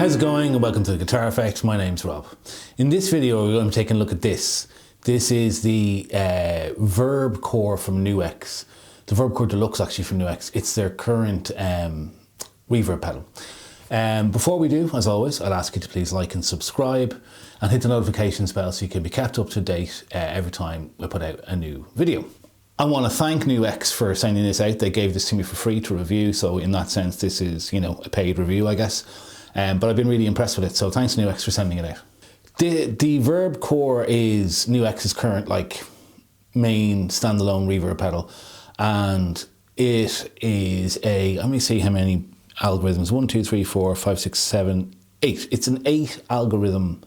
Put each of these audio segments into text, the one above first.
How's it going, and welcome to the Guitar Effect. My name's Rob. In this video we're going to be taking a look at this. This is the Verb Core from Nux. The Verb Core Deluxe actually from Nux. It's their current reverb pedal. Before we do, as always, I'll ask you to please like and subscribe and hit the notifications bell so you can be kept up to date every time we put out a new video. I want to thank Nux for sending this out. They gave this to me for free to review, so in that sense this is, you know, a paid review, I guess. But I've been really impressed with it, so thanks Nux for sending it out. The Verb Core is Nux's current main standalone reverb pedal, and it is let me see how many algorithms, 1, 2, 3, 4, 5, 6, 7, 8. It's an 8 algorithm,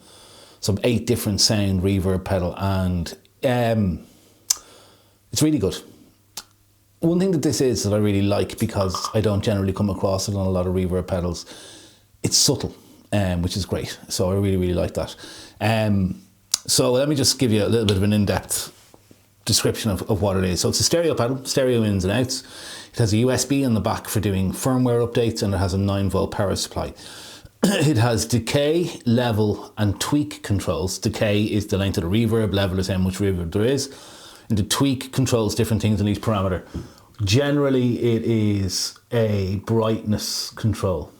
so 8 different sound reverb pedal, and it's really good. One thing that this is that I really like, because I don't generally come across it on a lot of reverb pedals, it's subtle, which is great. So I really like that. So let me just give you a little bit of an in-depth description of what it is. So it's a stereo pedal, stereo ins and outs. It has a USB on the back for doing firmware updates, and it has a 9-volt power supply. It has decay, level and tweak controls. Decay is the length of the reverb, level is how much reverb there is, and the tweak controls different things in each parameter. Generally it is a brightness control.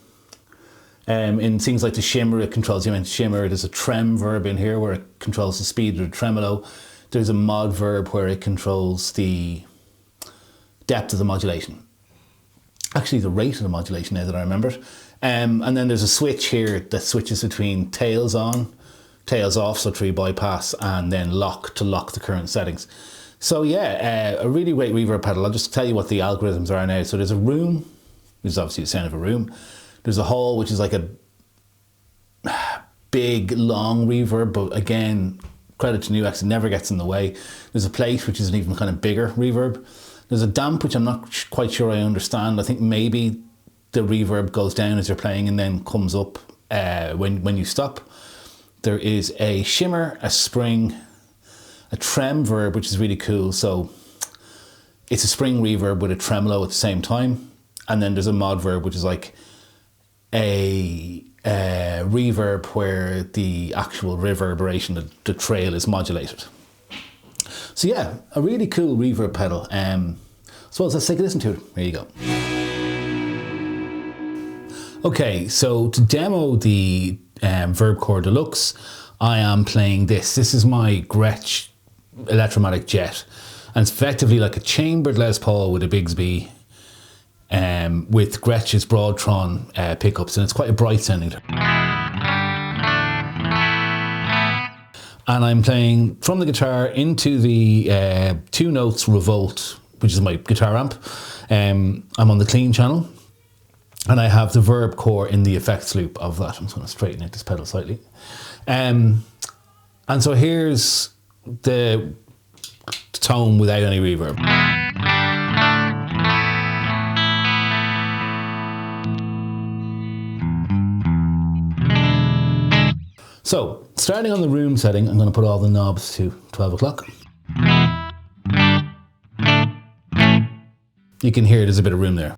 In things like the shimmer, it controls the amount of shimmer. There's a trem verb in here where it controls the speed of the tremolo. There's a modverb where it controls the depth of the modulation. Actually, the rate of the modulation, now that I remember it. And then there's a switch here that switches between tails on, tails off, so 3 bypass, and then lock to lock the current settings. So yeah, a really great reverb pedal. I'll just tell you what the algorithms are now. So there's a room, which is obviously the sound of a room. There's a hall, which is like a big, long reverb, but again, credit to Nux, it never gets in the way. There's a plate, which is an even kind of bigger reverb. There's a damp, which I'm not quite sure I understand. I think maybe the reverb goes down as you're playing and then comes up when you stop. There is a shimmer, a spring, a trem verb, which is really cool. So it's a spring reverb with a tremolo at the same time. And then there's a modverb, which is like a reverb where the actual reverberation, the trail, is modulated. So yeah, a really cool reverb pedal. So let's take a listen to it. Here you go. Okay, so to demo the Verb Core Deluxe, I am playing this. This is my Gretsch Electromatic Jet, and it's effectively like a chambered Les Paul with a Bigsby, with Gretsch's Broadtron pickups, and it's quite a bright sounding. And I'm playing from the guitar into the 2 notes Revolt, which is my guitar amp. I'm on the clean channel, and I have the Verb Core in the effects loop of that. I'm just going to straighten out this pedal slightly. And so here's the tone without any reverb. So, starting on the room setting, I'm going to put all the knobs to 12 o'clock. You can hear there's a bit of room there.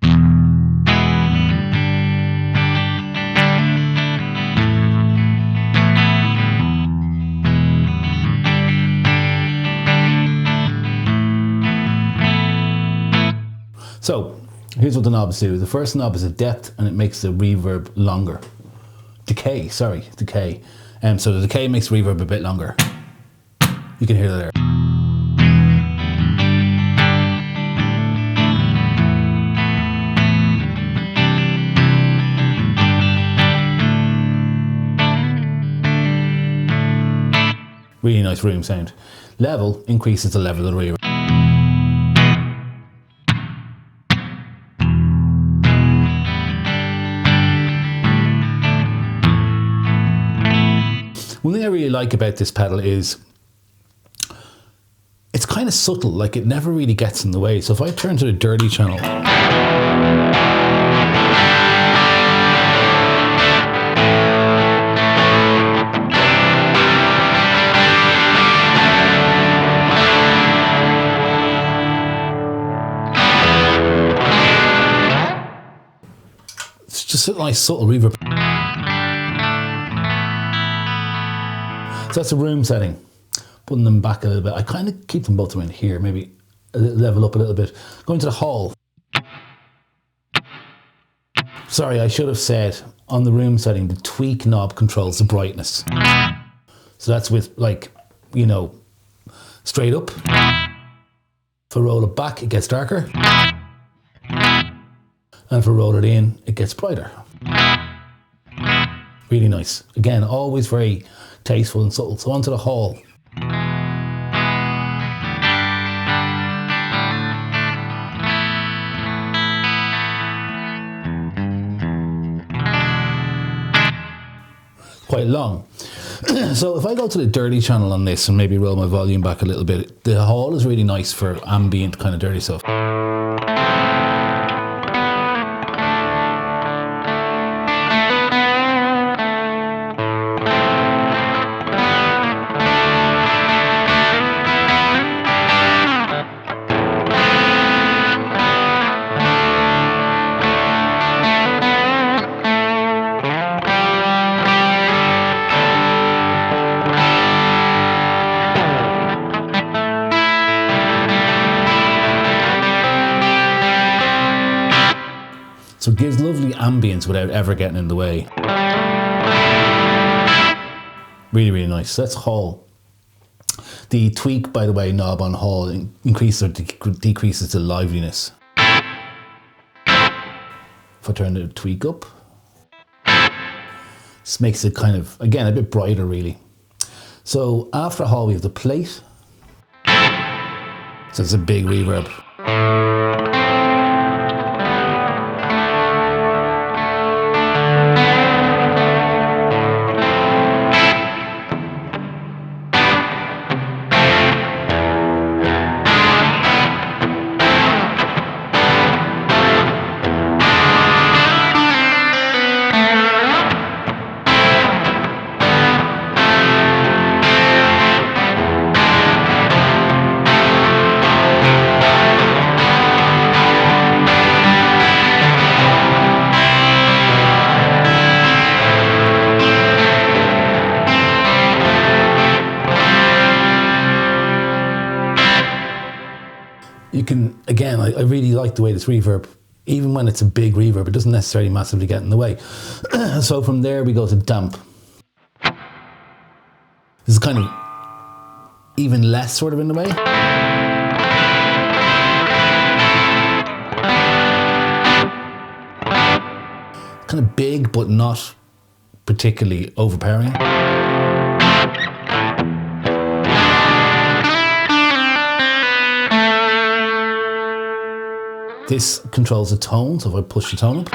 So, here's what the knobs do. The first knob is a depth, and it makes the reverb longer. Decay. So the decay makes reverb a bit longer. You can hear that there. Really nice room sound. Level increases the level of the reverb. One thing I really like about this pedal is it's kind of subtle, like it never really gets in the way. So if I turn to the dirty channel, it's just a nice subtle reverb. that's a room setting. Putting them back a little bit. I kind of keep them both around here, maybe level up a little bit. Going to the hall. Sorry, I should have said on the room setting, the tweak knob controls the brightness. So that's with, like, you know, straight up. If I roll it back, it gets darker. And if I roll it in, it gets brighter. Really nice. Again, always very tasteful and subtle. So onto the hall. Quite long. So if I go to the dirty channel on this and maybe roll my volume back a little bit, the hall is really nice for ambient kind of dirty stuff. So it gives lovely ambience without ever getting in the way. Really, really nice. That's hall. The tweak, by the way, knob on hall increases or decreases the liveliness. If I turn the tweak up, this makes it kind of, again, a bit brighter really. So after hall we have the plate. So it's a big reverb. You can, again, I really like the way this reverb, even when it's a big reverb, it doesn't necessarily massively get in the way. So from there we go to damp. This is kind of even less sort of in the way. Kind of big, but not particularly overpowering. This controls the tone, so if I push the tone up.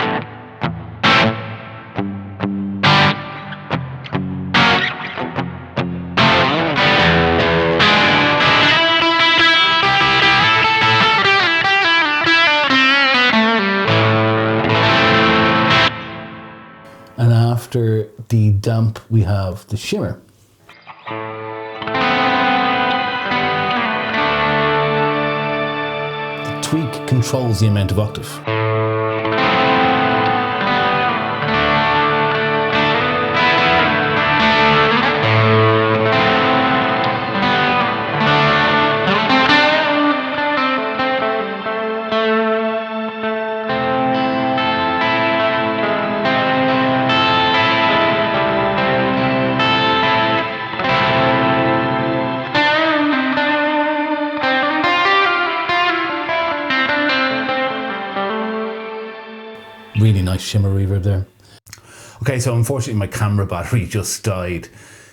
And after the damp, we have the shimmer. Tweak controls the amount of octave. Really nice shimmer reverb there. Okay, so unfortunately my camera battery just died.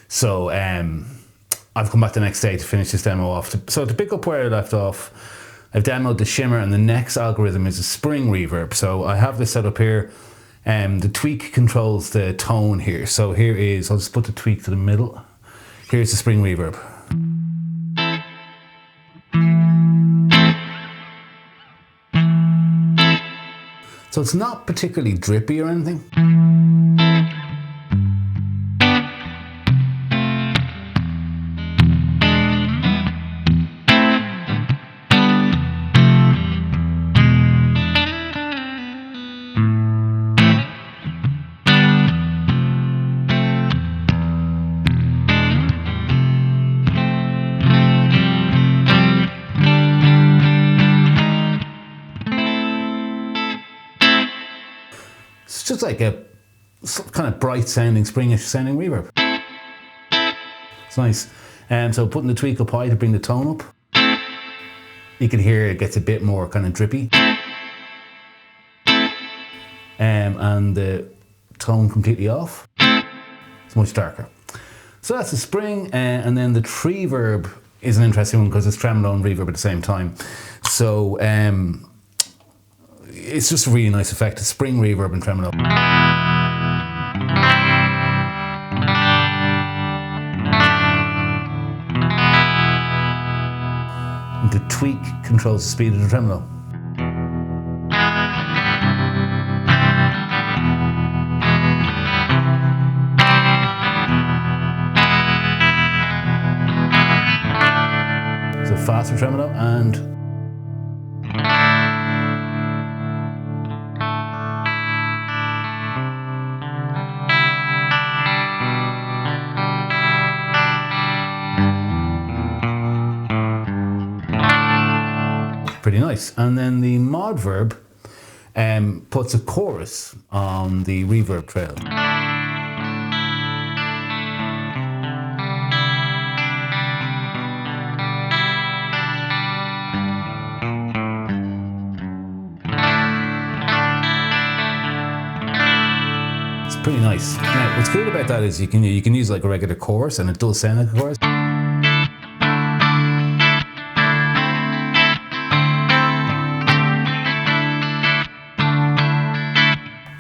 So I've come back the next day to finish this demo off. So to pick up where I left off, I've demoed the shimmer and the next algorithm is a spring reverb. So I have this set up here. The tweak controls the tone here. So here is, I'll just put the tweak to the middle. Here's the spring reverb. So it's not particularly drippy or anything. just like a kind of bright sounding, springish sounding reverb. It's nice. So putting the tweak up high to bring the tone up. You can hear it gets a bit more kind of drippy. And the tone completely off. It's much darker. So that's the spring, and then the treverb is an interesting one because it's tremolo and reverb at the same time. So it's just a really nice effect. It's spring, reverb and tremolo. And the tweak controls the speed of the tremolo. So faster tremolo and pretty nice. And then the modverb puts a chorus on the reverb trail. It's pretty nice. Now, what's cool about that is you can use like a regular chorus, and it does sound like a chorus.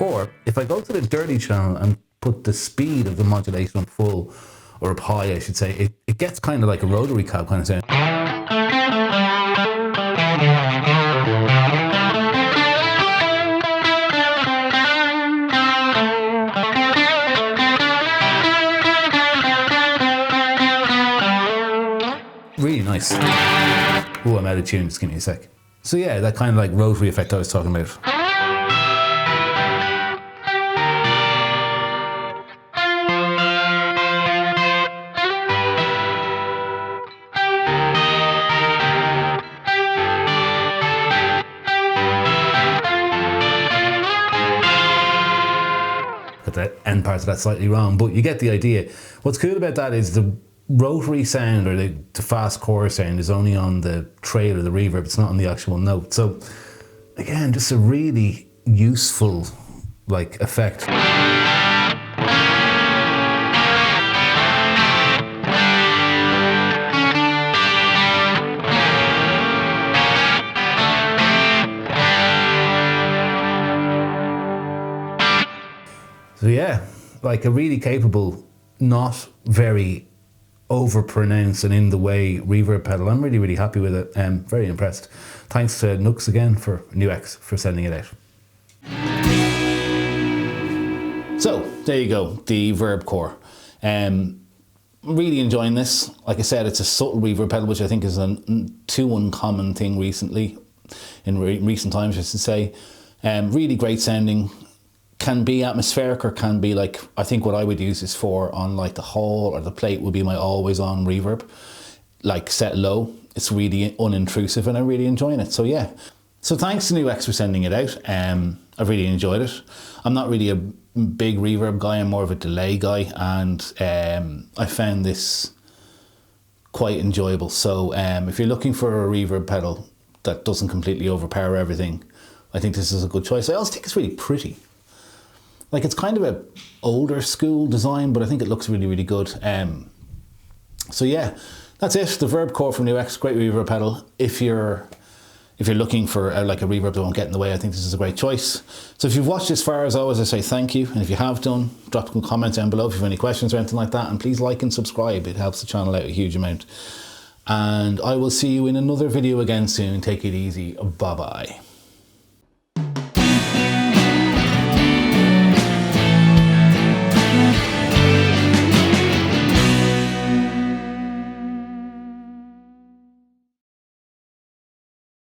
Or if I go to the dirty channel and put the speed of the modulation on full, or up high I should say, it gets kind of like a rotary cab kind of sound. Really nice. Oh, I'm out of tune, just give me a sec. So yeah, that kind of like rotary effect I was talking about. The end part of that slightly wrong, but you get the idea. What's cool about that is the rotary sound, or the fast chorus sound, is only on the trail or the reverb. It's not on the actual note. So again, just a really useful like effect. So yeah, like a really capable, not very over-pronounced and in the way reverb pedal. I'm really, really happy with it. Very impressed. Thanks to Nux again for Nux for sending it out. So there you go, the Verb Core. Really enjoying this. Like I said, it's a subtle reverb pedal, which I think is a too uncommon thing recently, in recent times I should say. Really great sounding. Can be atmospheric, or can be like, I think what I would use this for on like the hall or the plate would be my always on reverb, like set low. It's really unintrusive and I'm really enjoying it. So yeah, so thanks to Nux for sending it out. I've really enjoyed it. I'm not really a big reverb guy, I'm more of a delay guy, and I found this quite enjoyable. So if you're looking for a reverb pedal that doesn't completely overpower everything, I think this is a good choice. I also think it's really pretty. Like, it's kind of a older school design, but I think it looks really, really good. So yeah, that's it. The Verb Core from Nux, great reverb pedal. If you're looking for like a reverb that won't get in the way, I think this is a great choice. So if you've watched this far, as always, I say thank you. And if you have done, drop some comments down below if you have any questions or anything like that. And please like and subscribe. It helps the channel out a huge amount. And I will see you in another video again soon. Take it easy. Bye-bye.